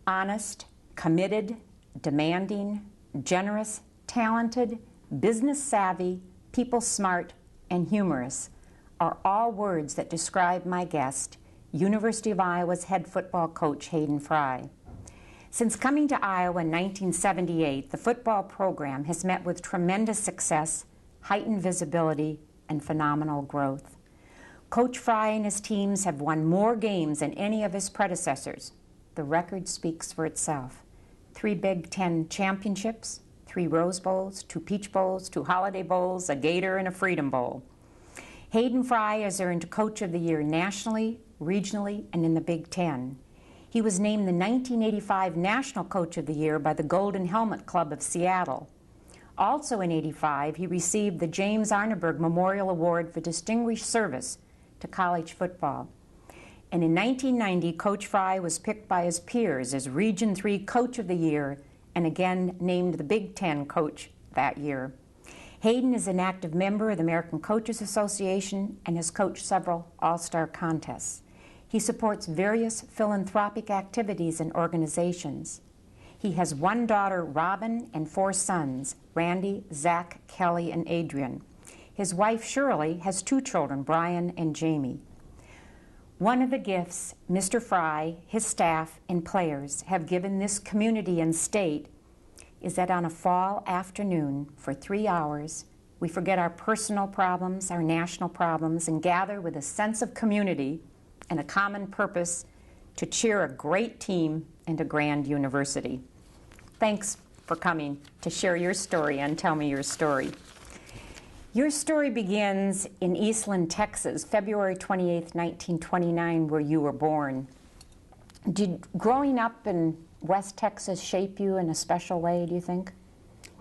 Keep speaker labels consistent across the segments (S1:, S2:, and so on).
S1: honest, committed, demanding, generous, talented, business savvy, people smart, and humorous are all words that describe my guest, University of Iowa's head football coach Hayden Fry. Since coming to Iowa in 1978, the football program has met with tremendous success, heightened visibility, and phenomenal growth. Coach Fry and his teams have won more games than any of his predecessors. The record speaks for itself. 3 Big Ten championships, 3 Rose Bowls, 2 Peach Bowls, 2 Holiday Bowls, a Gator, and a Freedom Bowl. Hayden Fry has earned Coach of the Year nationally, regionally, and in the Big Ten. He was named the 1985 National Coach of the Year by the Golden Helmet Club of Seattle. Also in '85, he received the James Arneberg Memorial Award for Distinguished Service to college football. And in 1990, Coach Fry was picked by his peers as Region 3 Coach of the Year and again named the Big Ten Coach that year. Hayden is an active member of the American Coaches Association and has coached several all-star contests. He supports various philanthropic activities and organizations. He has 1 daughter, Robin, and 4 sons, Randy, Zach, Kelly, and Adrian. His wife, Shirley, has 2 children, Brian and Jamie. One of the gifts Mr. Fry, his staff, and players have given this community and state is that on a fall afternoon for 3 hours, we forget our personal problems, our national problems, and gather with a sense of community and a common purpose to cheer a great team and a grand university. Thanks for coming to share your story and tell me your story. Your story begins in Eastland, Texas, February 28, 1929, where you were born. Did growing up in West Texas shape you in a special way, do you think?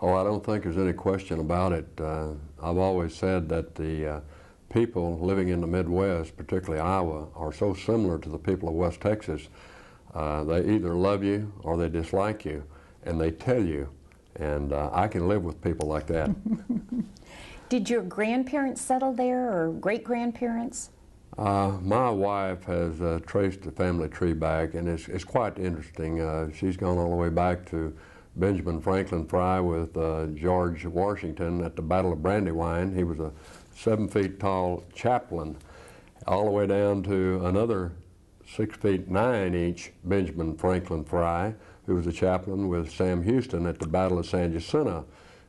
S2: Oh, I don't think there's any question about it. I've always said that the people living in the Midwest, particularly Iowa, are so similar to the people of West Texas. They either love you or they dislike you, and they tell you. And I can live with people like that.
S1: Did your grandparents settle there, or great-grandparents?
S2: My wife has traced the family tree back, and it's quite interesting. She's gone all the way back to Benjamin Franklin Fry with George Washington at the Battle of Brandywine. He was a 7 feet tall chaplain, all the way down to another 6 feet 9 inch Benjamin Franklin Fry, who was a chaplain with Sam Houston at the Battle of San Jacinto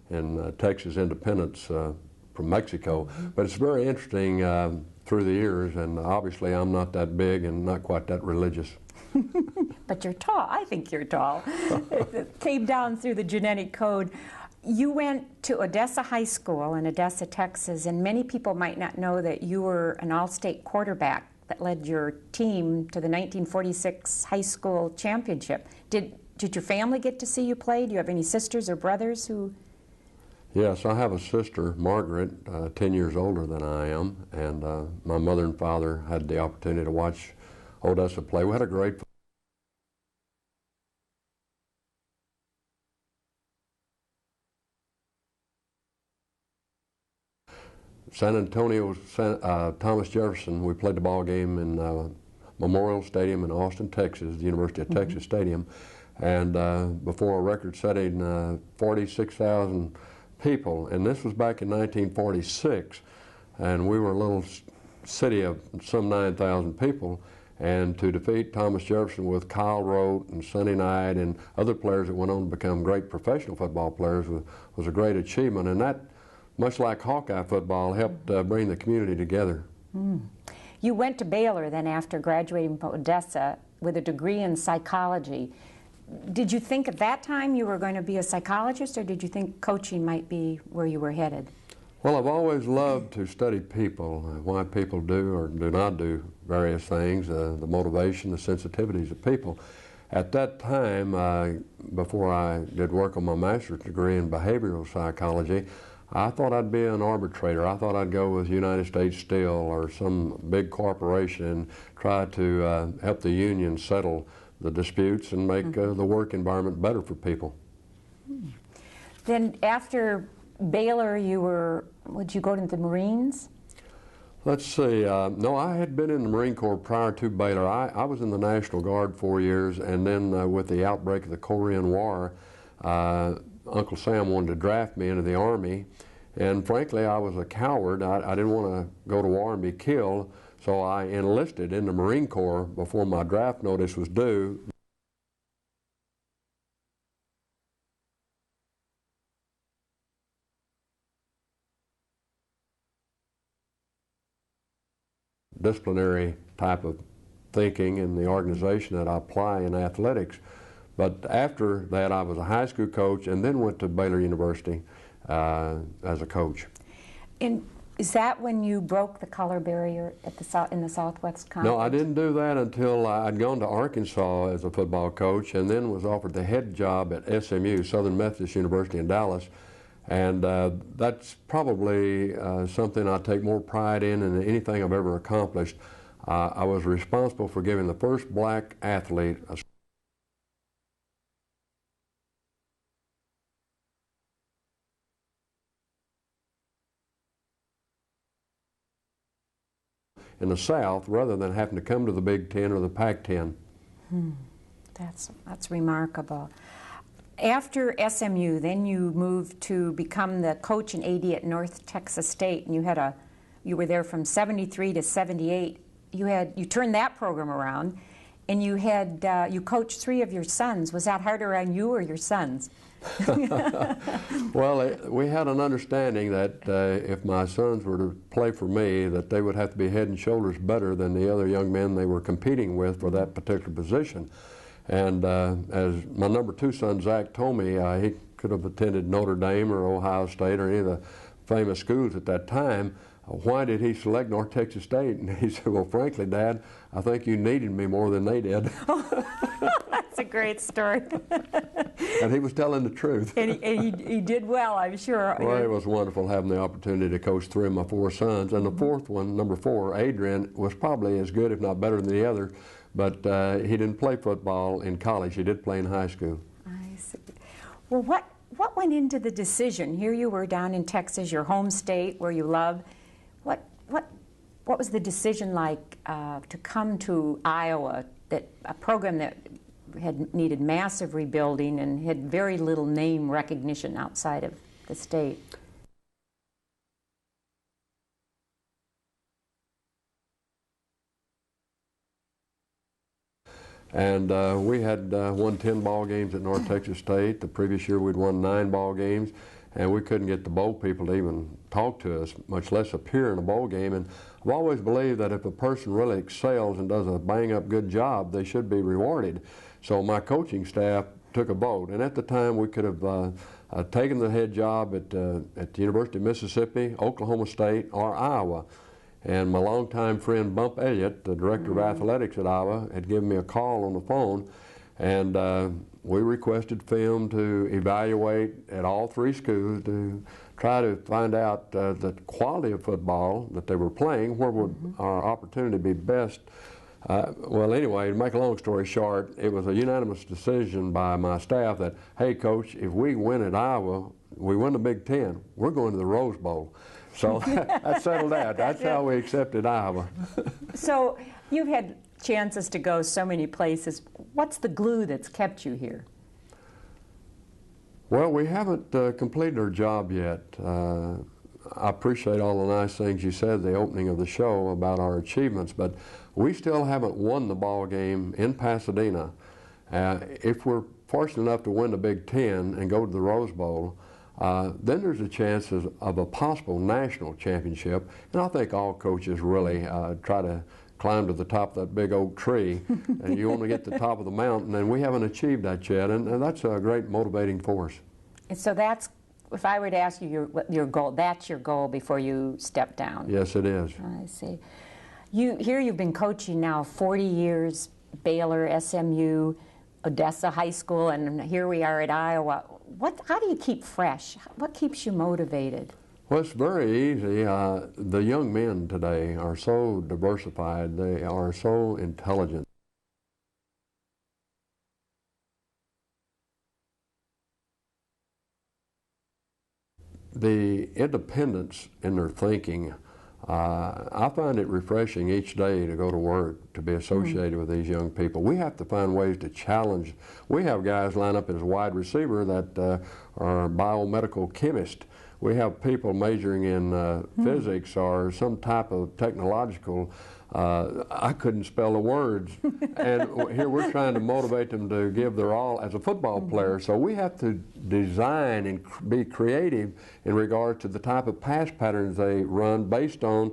S2: in Texas independence from Mexico. But it's very interesting through the years, and obviously I'm not that big and not quite that religious.
S1: But you're tall. I think you're tall. It came down through the genetic code. You went to Odessa High School in Odessa, Texas, and many people might not know that you were an all-state quarterback that led your team to the 1946 high school championship. Did your family get to see you play? Do you have any sisters or brothers who...
S2: Yes, I have a sister, Margaret, 10 years older than I am, and my mother and father had the opportunity to watch Odessa play. We had a great San Antonio, Thomas Jefferson. We played the ball game in Memorial Stadium in Austin, Texas, the University of Texas Stadium, and before a record-setting 46,000 people, and this was back in 1946, and we were a little city of some 9,000 people, and to defeat Thomas Jefferson with Kyle Rote and Sonny Knight and other players that went on to become great professional football players was a great achievement, and that, much like Hawkeye football, helped bring the community together.
S1: You went to Baylor then after graduating from Odessa with a degree in psychology. Did you think at that time you were going to be a psychologist, or did you think coaching might be where you were headed?
S2: Well, I've always loved to study people, why people do or do not do various things, the motivation, the sensitivities of people. At that time, before I did work on my master's degree in behavioral psychology, I thought I'd be an arbitrator. I thought I'd go with United States Steel or some big corporation and try to help the union settle the disputes and make the work environment better for people.
S1: Then after Baylor, would you go to the Marines?
S2: Let's see. No, I had been in the Marine Corps prior to Baylor. I was in the National Guard 4 years, and then with the outbreak of the Korean War, Uncle Sam wanted to draft me into the Army, and frankly, I was a coward. I didn't want to go to war and be killed, so I enlisted in the Marine Corps before my draft notice was due. Disciplinary type of thinking in the organization that I apply in athletics. But after that, I was a high school coach and then went to Baylor University as a coach.
S1: And is that when you broke the color barrier at in the Southwest Conference?
S2: No, I didn't do that until I'd gone to Arkansas as a football coach and then was offered the head job at SMU, Southern Methodist University in Dallas. And that's probably something I take more pride in than anything I've ever accomplished. I was responsible for giving the first black athlete a in the South rather than having to come to the Big Ten or the Pac-10.
S1: That's remarkable. After SMU, then you moved to become the coach and AD at North Texas State, and you were there from '73 to '78. You turned that program around, and you coached 3 of your sons. Was that harder on you or your sons?
S2: Well, we had an understanding that if my sons were to play for me, that they would have to be head and shoulders better than the other young men they were competing with for that particular position. And as my number 2 son, Zach, told me, he could have attended Notre Dame or Ohio State or any of the famous schools at that time. Why did he select North Texas State? And he said, well, frankly, Dad, I think you needed me more than they did.
S1: That's a great story.
S2: And he was telling the truth.
S1: And he did well, I'm sure.
S2: Well, it was wonderful having the opportunity to coach 3 of my 4 sons. And the 4th one, number 4, Adrian, was probably as good, if not better than the other. But he didn't play football in college. He did play in high school.
S1: I see. Well, what went into the decision? Here you were down in Texas, your home state, where you love. What was the decision like to come to Iowa, a program that had needed massive rebuilding and had very little name recognition outside of the state?
S2: And we had won 10 ball games at North Texas State. The previous year we'd won 9 ball games, and we couldn't get the bowl people to even talk to us, much less appear in a bowl game. And I've always believed that if a person really excels and does a bang-up good job, they should be rewarded. So my coaching staff took a vote, and at the time we could have taken the head job at the University of Mississippi, Oklahoma State, or Iowa. And my longtime friend Bump Elliott, the director of athletics at Iowa, had given me a call on the phone, and we requested film to evaluate at all 3 schools to try to find out the quality of football that they were playing, where would our opportunity be best. Well, anyway, to make a long story short, it was a unanimous decision by my staff that, hey, Coach, if we win at Iowa, we win the Big Ten, we're going to the Rose Bowl. So that settled that. That's how we accepted Iowa.
S1: So you've had chances to go so many places. What's the glue that's kept you here?
S2: Well, we haven't completed our job yet. I appreciate all the nice things you said at the opening of the show about our achievements, but we still haven't won the ball game in Pasadena. If we're fortunate enough to win the Big Ten and go to the Rose Bowl, then there's a chance of a possible national championship. And I think all coaches really try to climb to the top of that big oak tree, and you want to get to the top of the mountain, and we haven't achieved that yet, and that's a great motivating force.
S1: And so that's, if I were to ask you your goal, that's your goal before you step down?
S2: Yes, it is.
S1: I see. Here you've been coaching now 40 years, Baylor, SMU, Odessa High School, and here we are at Iowa. How do you keep fresh? What keeps you motivated?
S2: Well, it's very easy. The young men today are so diversified. They are so intelligent. The independence in their thinking I find it refreshing each day to go to work, to be associated with these young people. We have to find ways to challenge. We have guys line up as a wide receiver that are biomedical chemists. We have people majoring in physics or some type of technological. I couldn't spell the words, and here we're trying to motivate them to give their all as a football player. So we have to design and be creative in regard to the type of pass patterns they run based on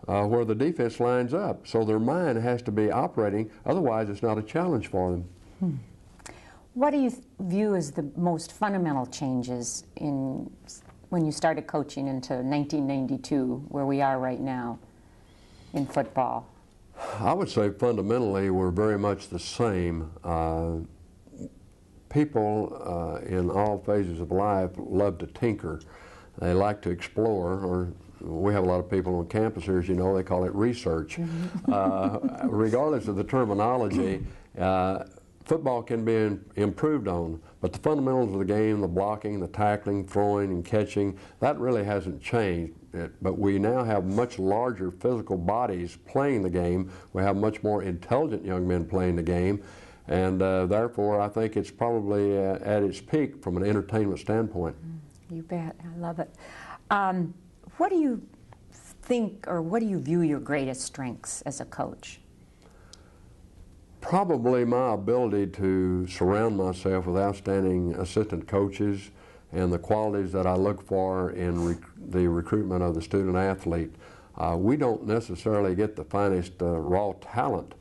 S2: where the defense lines up. So their mind has to be operating, otherwise it's not a challenge for them.
S1: What do you view as the most fundamental changes in when you started coaching into 1992, where we are right now in football?
S2: I would say fundamentally we're very much the same. People in all phases of life love to tinker. They like to explore, or we have a lot of people on campus here, as you know, they call it research. Regardless of the terminology, football can be improved on, but the fundamentals of the game, the blocking, the tackling, throwing, and catching, that really hasn't changed. But we now have much larger physical bodies playing the game. We have much more intelligent young men playing the game, and therefore I think it's probably at its peak from an entertainment standpoint.
S1: You bet. I love it. What do you think, or what do you view your greatest strengths as a coach?
S2: Probably my ability to surround myself with outstanding assistant coaches and the qualities that I look for in the recruitment of the student athlete. We don't necessarily get the finest raw talent,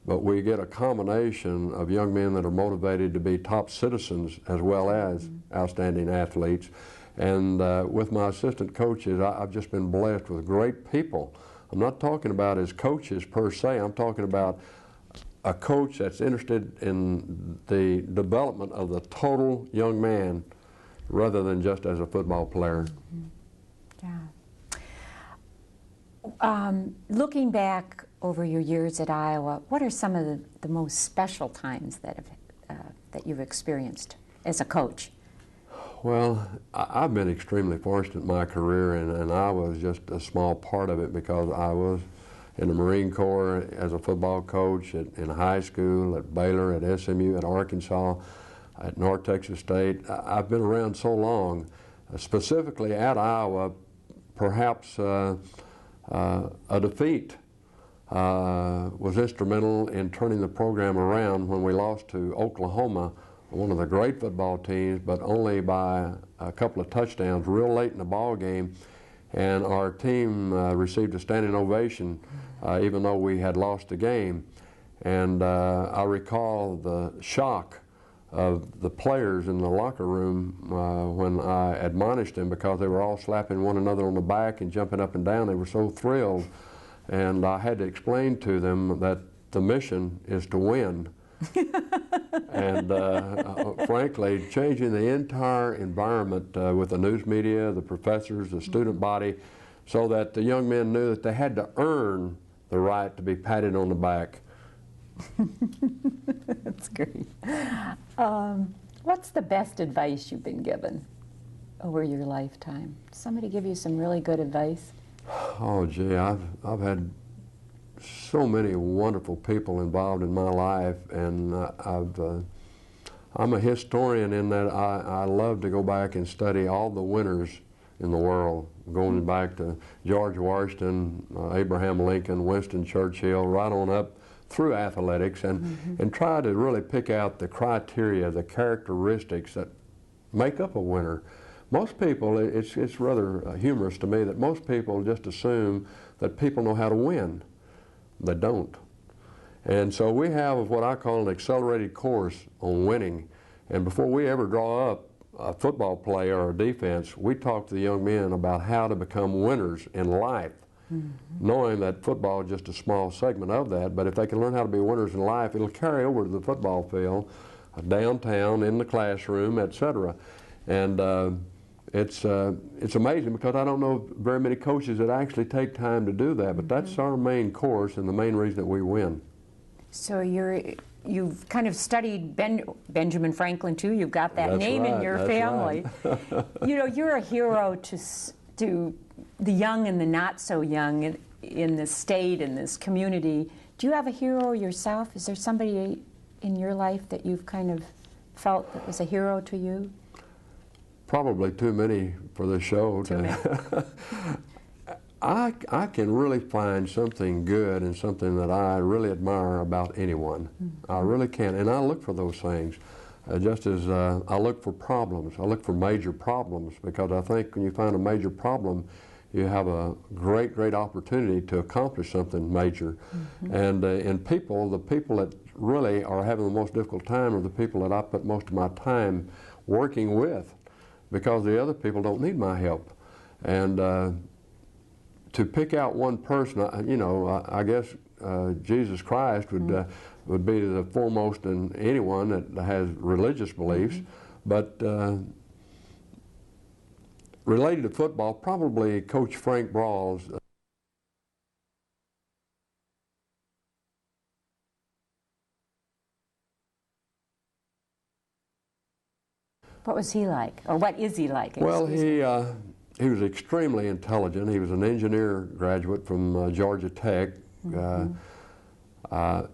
S2: but we get a combination of young men that are motivated to be top citizens as well as outstanding athletes. And with my assistant coaches, I've just been blessed with great people. I'm not talking about as coaches per se, I'm talking about a coach that's interested in the development of the total young man rather than just as a football player.
S1: Yeah. Looking back over your years at Iowa, what are some of the most special times that you've experienced as a coach?
S2: Well, I've been extremely fortunate in my career, and I was just a small part of it because I was in the Marine Corps as a football coach in high school, at Baylor, at SMU, at Arkansas, at North Texas State. I've been around so long, specifically at Iowa. Perhaps a defeat was instrumental in turning the program around when we lost to Oklahoma, one of the great football teams, but only by a couple of touchdowns real late in the ball game. And our team received a standing ovation even though we had lost the game. And I recall the shock of the players in the locker room when I admonished them, because they were all slapping one another on the back and jumping up and down. They were so thrilled. And I had to explain to them that the mission is to win. And frankly, changing the entire environment with the news media, the professors, the student body, so that the young men knew that they had to earn the right to be patted on the back.
S1: That's great. What's the best advice you've been given over your lifetime? Somebody give you some really good advice?
S2: Oh, gee, I've had so many wonderful people involved in my life, and I'm a historian in that I love to go back and study all the winners in the world, going back to George Washington, Abraham Lincoln, Winston Churchill, right on up through athletics, and try to really pick out the criteria, the characteristics that make up a winner. Most people, it's rather humorous to me that most people just assume that people know how to win. They don't. And so we have what I call an accelerated course on winning. And before we ever draw up a football play or a defense, we talk to the young men about how to become winners in life, knowing that football is just a small segment of that. But if they can learn how to be winners in life, it'll carry over to the football field, downtown, in the classroom, etc. And it's amazing, because I don't know very many coaches that actually take time to do that, but that's our main course and the main reason that we win.
S1: So you've kind of studied Benjamin Franklin too. You've got that
S2: That's
S1: name
S2: right,
S1: in your
S2: that's
S1: family.
S2: Right.
S1: You know, you're a hero to the young and the not so young in this state, in this community, do you have a hero yourself? Is there somebody in your life that you've kind of felt that was a hero to you?
S2: Probably too many for the show.
S1: Too many.
S2: I can really find something good and something that I really admire about anyone. Mm-hmm. I really can, and I look for those things. Just as I look for problems. I look for major problems, because I think when you find a major problem, you have a great, great opportunity to accomplish something major. Mm-hmm. And in people, the people that really are having the most difficult time are the people that I put most of my time working with, because the other people don't need my help. And to pick out one person, I guess Jesus Christ would be the foremost in anyone that has religious beliefs. Mm-hmm. But related to football, probably Coach Frank Brawls.
S1: What was he like, or what is he like?
S2: Well, he was extremely intelligent. He was an engineer graduate from Georgia Tech. Mm-hmm.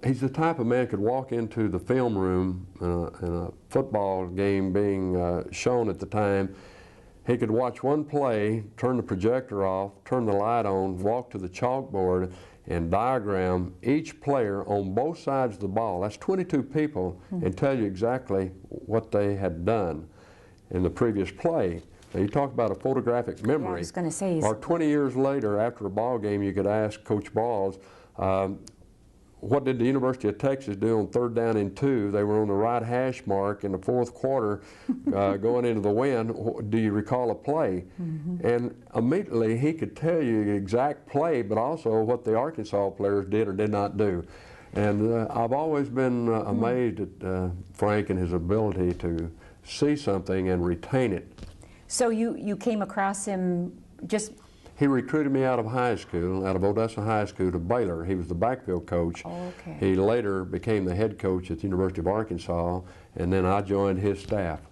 S2: He's the type of man could walk into the film room in a football game being shown at the time. He could watch one play, turn the projector off, turn the light on, walk to the chalkboard, and diagram each player on both sides of the ball. That's 22 people, and tell you exactly what they had done in the previous play. Now, you talk about a photographic memory.
S1: Yeah, I was going to say.
S2: Or 20 years later, after a ball game, you could ask Coach Brawls, what did the University of Texas do on 3rd down and 2? They were on the right hash mark in the 4th quarter going into the wind. Do you recall a play? Mm-hmm. And immediately he could tell you the exact play, but also what the Arkansas players did or did not do. And I've always been amazed at Frank and his ability to see something and retain it.
S1: So you came across him just...
S2: He recruited me out of high school, out of Odessa High School, to Baylor. He was the backfield coach.
S1: Oh, okay.
S2: He later became the head coach at the University of Arkansas, and then I joined his staff.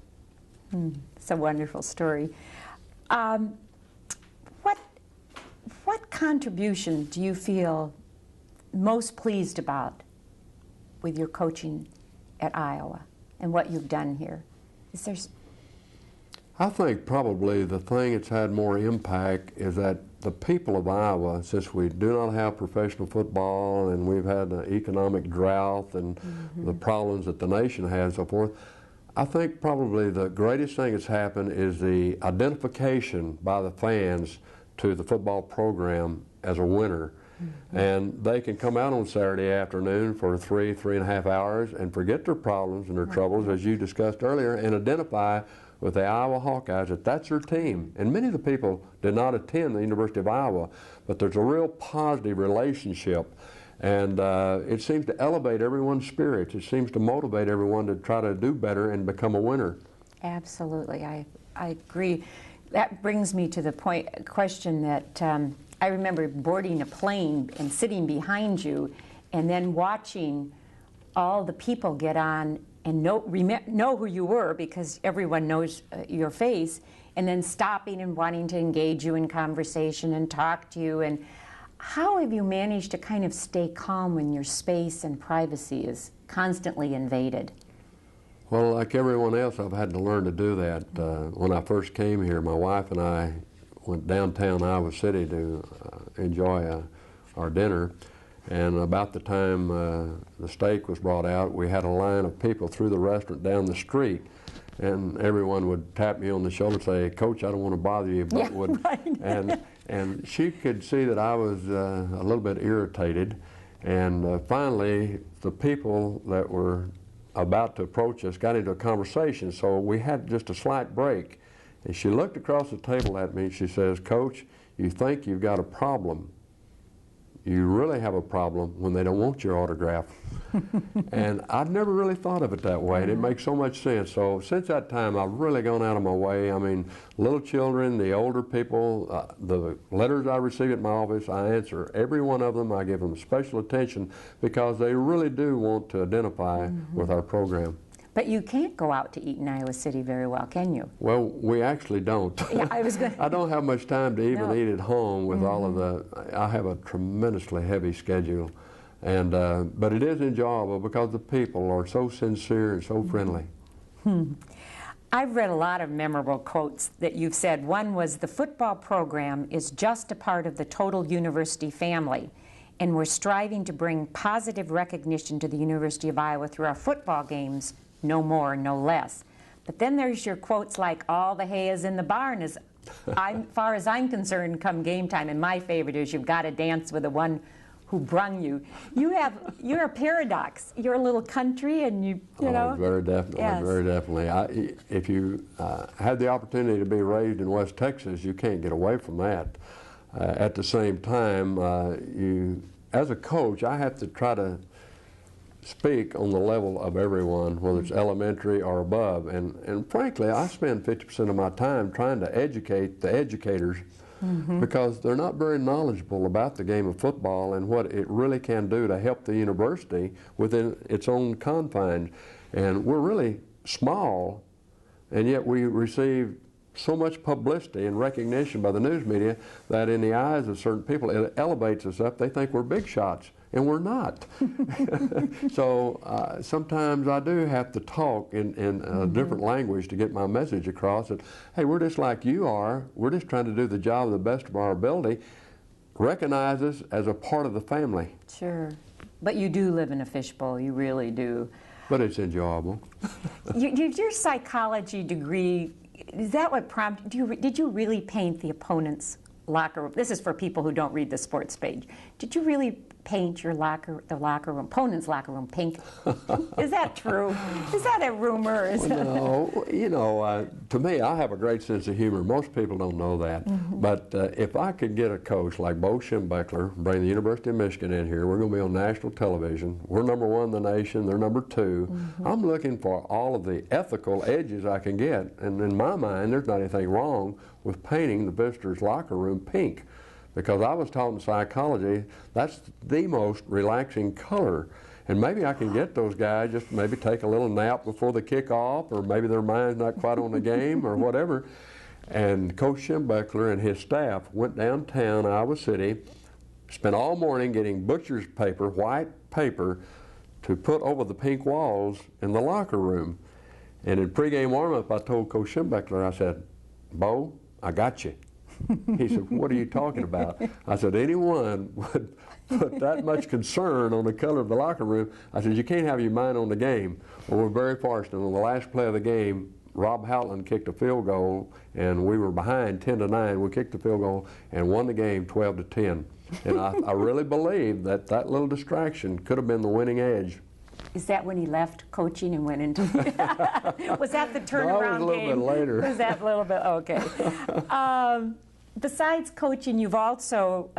S1: It's a wonderful story. What contribution do you feel most pleased about with your coaching at Iowa and what you've done here? Is there...
S2: I think probably the thing that's had more impact is that the people of Iowa, since we do not have professional football and we've had an economic drought and the problems that the nation has and so forth, I think probably the greatest thing that's happened is the identification by the fans to the football program as a winner. And they can come out on Saturday afternoon for 3.5 hours and forget their problems and their troubles, as you discussed earlier, and identify with the Iowa Hawkeyes that that's their team. And many of the people did not attend the University of Iowa, but there's a real positive relationship. And it seems to elevate everyone's spirits. It seems to motivate everyone to try to do better and become a winner.
S1: Absolutely, I agree. That brings me to the question that I remember boarding a plane and sitting behind you and then watching all the people get on and know who you were, because everyone knows your face, and then stopping and wanting to engage you in conversation and talk to you. And how have you managed to kind of stay calm when your space and privacy is constantly invaded?
S2: Well, like everyone else, I've had to learn to do that. When I first came here, my wife and I went downtown Iowa City to enjoy our dinner. And about the time the steak was brought out, we had a line of people through the restaurant down the street. And everyone would tap me on the shoulder and say, "Coach, I don't want to bother you," but would. Right. And she could see that I was a little bit irritated. And finally, the people that were about to approach us got into a conversation, so we had just a slight break. And she looked across the table at me and she says, "Coach, you think you've got a problem. You really have a problem when they don't want your autograph." And I'd never really thought of it that way, and it makes so much sense. So since that time, I've really gone out of my way. I mean, little children, the older people, the letters I receive at my office, I answer every one of them. I give them special attention because they really do want to identify with our program.
S1: But you can't go out to eat in Iowa City very well, can you?
S2: Well, we actually don't.
S1: Yeah, I was going.
S2: I don't have much time to even
S1: No.
S2: eat at home with all of the. I have a tremendously heavy schedule, and but it is enjoyable because the people are so sincere and so friendly.
S1: I've read a lot of memorable quotes that you've said. One was, the football program is just a part of the total university family, and we're striving to bring positive recognition to the University of Iowa through our football games, no more, no less. But then there's your quotes like, all the hay is in the barn, as far as I'm concerned, come game time. And my favorite is, you've got to dance with the one who brung you. You're a paradox. You're a little country, and you know.
S2: Very definitely,
S1: yes.
S2: Very definitely. If you had the opportunity to be raised in West Texas, you can't get away from that. At the same time, as a coach, I have to try to speak on the level of everyone, whether it's elementary or above. And frankly, I spend 50% of my time trying to educate the educators, because they're not very knowledgeable about the game of football and what it really can do to help the university within its own confines. And we're really small, and yet we receive so much publicity and recognition by the news media that in the eyes of certain people it elevates us up. They think we're big shots, and we're not. So sometimes I do have to talk in a different language to get my message across that, hey, we're just like you are. We're just trying to do the job to the best of our ability. Recognize us as a part of the family.
S1: Sure. But you do live in a fishbowl. You really do.
S2: But it's enjoyable.
S1: Your psychology degree, is that what prompted, did you really paint the opponent's locker room? This is for people who don't read the sports page. Did you really paint your opponent's locker room pink? Is that true? Is that a rumor?
S2: No, you know, to me, I have a great sense of humor. Most people don't know that. But if I could get a coach like Bo Schembechler, bring the University of Michigan in here, we're going to be on national television. We're #1 in the nation, they're #2. I'm looking for all of the ethical edges I can get. And in my mind, there's not anything wrong with painting the visitors' locker room pink. Because I was taught in psychology, that's the most relaxing color. And maybe I can get those guys just maybe take a little nap before the kickoff, or maybe their mind's not quite on the game or whatever. And Coach Schembechler and his staff went downtown Iowa City, spent all morning getting butcher's paper, white paper, to put over the pink walls in the locker room. And in pregame warm-up, I told Coach Schembechler, I said, Bo, I got you. He said, what are you talking about? I said, anyone would put that much concern on the color of the locker room. I said, you can't have your mind on the game. Well, we're very fortunate. On the last play of the game, Rob Houghton kicked a field goal, and we were behind 10-9. We kicked the field goal and won the game 12-10. And I really believe that that little distraction could have been the winning edge.
S1: Is that when he left coaching and went into was that the turnaround
S2: No, it was a little
S1: game?
S2: bit later.
S1: Was that a little bit? Okay. Besides coaching, you've also,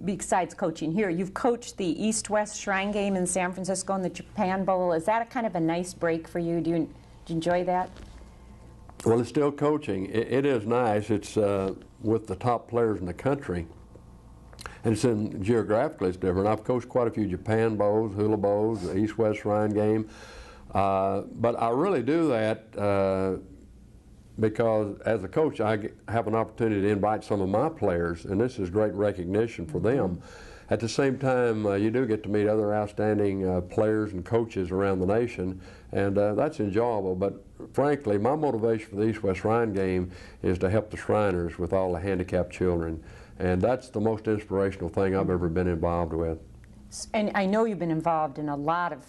S1: besides coaching here, you've coached the EastWest Shrine Game in San Francisco and the Japan Bowl. Is that a kind of a nice break for you? Do you enjoy that?
S2: Well, it's still coaching. It is nice. It's with the top players in the country. And geographically it's different. I've coached quite a few Japan Bowls, Hula Bowls, the EastWest Shrine Game. But I really do that because as a coach I have an opportunity to invite some of my players, and this is great recognition for them. At the same time, you do get to meet other outstanding players and coaches around the nation, and that's enjoyable. But frankly, my motivation for the EastWest Shrine Game is to help the Shriners with all the handicapped children. And that's the most inspirational thing I've ever been involved with.
S1: And I know you've been involved in a lot of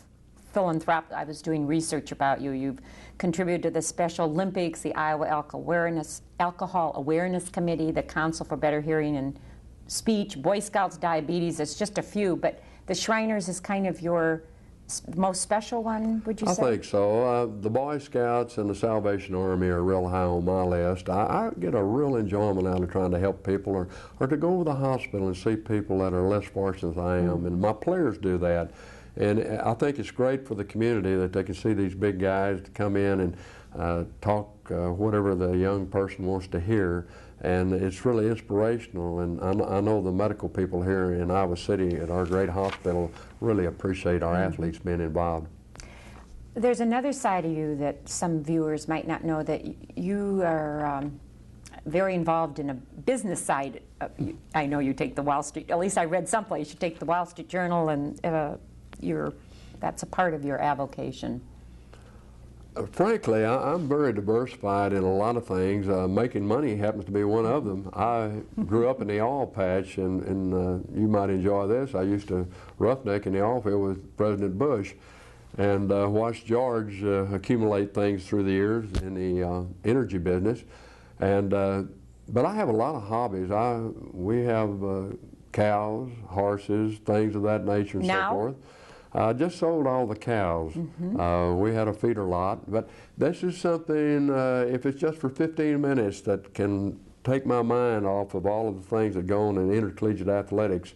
S1: philanthropy. I was doing research about you. You've contributed to the Special Olympics, the Iowa Alcohol Awareness Committee, the Council for Better Hearing and Speech, Boy Scouts, Diabetes. It's just a few, but the Shriners is kind of your most special one, would you say?
S2: I think so. The Boy Scouts and the Salvation Army are real high on my list. I get a real enjoyment out of trying to help people, or to go to the hospital and see people that are less fortunate than I am, and my players do that. And I think it's great for the community that they can see these big guys to come in and talk whatever the young person wants to hear. And it's really inspirational, and I know the medical people here in Iowa City at our great hospital really appreciate our athletes being involved.
S1: There's another side of you that some viewers might not know, that you are very involved in a business side. I know you take the Wall Street, at least I read someplace, you take the Wall Street Journal, and that's a part of your avocation.
S2: Frankly, I'm very diversified in a lot of things. Making money happens to be one of them. I grew up in the oil patch, and you might enjoy this. I used to roughneck in the oil field with President Bush, and watched George accumulate things through the years in the energy business. And but I have a lot of hobbies. We have cows, horses, things of that nature, and so forth. I just sold all the cows. We had a feeder lot, but this is something, if it's just for 15 minutes, that can take my mind off of all of the things that go on in intercollegiate athletics.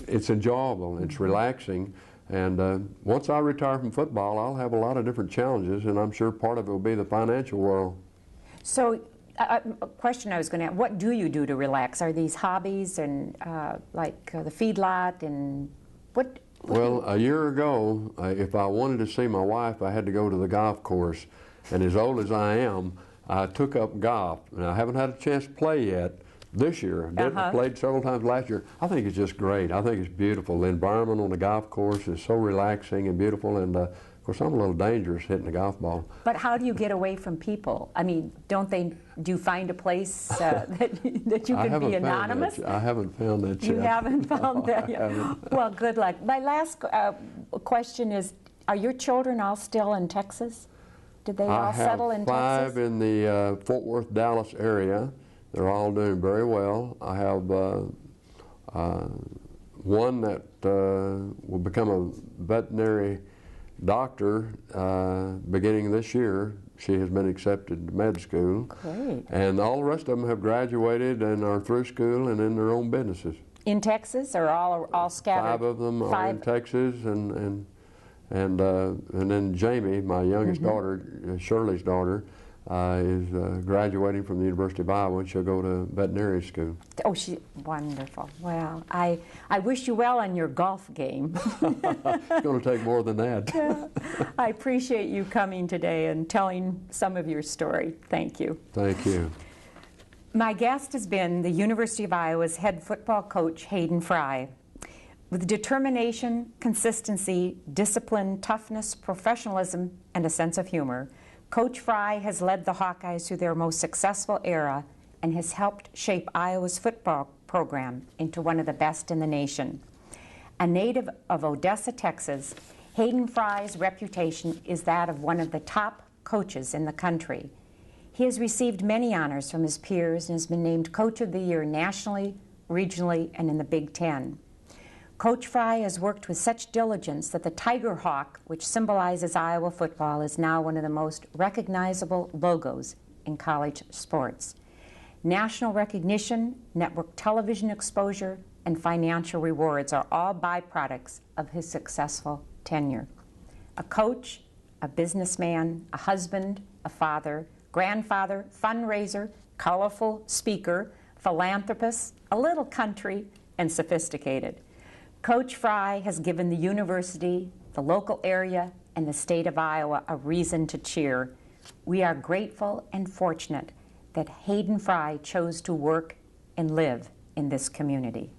S2: It's enjoyable, it's relaxing, and once I retire from football, I'll have a lot of different challenges, and I'm sure part of it will be the financial world.
S1: So, a question I was going to ask, what do you do to relax? Are these hobbies and like the feedlot, and what?
S2: Well, a year ago, if I wanted to see my wife, I had to go to the golf course. And as old as I am, I took up golf. And I haven't had a chance to play yet this year. I played several times last year. I think it's just great. I think it's beautiful. The environment on the golf course is so relaxing and beautiful. And of course, I'm a little dangerous hitting the golf ball.
S1: But how do you get away from people? I mean, do you find a place that you can be anonymous?
S2: I haven't found that yet.
S1: You haven't found that yet? Well, good luck. My last question is, are your children all still in Texas? Did they all settle in Texas?
S2: I have 5 in the Fort Worth, Dallas area. They're all doing very well. I have one that will become a veterinary doctor beginning this year. She has been accepted to med school.
S1: Great.
S2: And all the rest of them have graduated and are through school and in their own businesses.
S1: In Texas, or all scattered?
S2: 5 of them are in Texas, and then Jamie, my youngest daughter, Shirley's daughter, is graduating from the University of Iowa, and she'll go to veterinary school.
S1: Oh, she's wonderful. Well, I wish you well on your golf game.
S2: It's going to take more than that.
S1: Yeah. I appreciate you coming today and telling some of your story. Thank you.
S2: Thank you.
S1: My guest has been the University of Iowa's head football coach, Hayden Fry. With determination, consistency, discipline, toughness, professionalism, and a sense of humor, Coach Fry has led the Hawkeyes through their most successful era and has helped shape Iowa's football program into one of the best in the nation. A native of Odessa, Texas, Hayden Fry's reputation is that of one of the top coaches in the country. He has received many honors from his peers and has been named Coach of the Year nationally, regionally, and in the Big Ten. Coach Fry has worked with such diligence that the Tiger Hawk, which symbolizes Iowa football, is now one of the most recognizable logos in college sports. National recognition, network television exposure, and financial rewards are all byproducts of his successful tenure. A coach, a businessman, a husband, a father, grandfather, fundraiser, colorful speaker, philanthropist, a little country, and sophisticated. Coach Fry has given the university, the local area, and the state of Iowa a reason to cheer. We are grateful and fortunate that Hayden Fry chose to work and live in this community.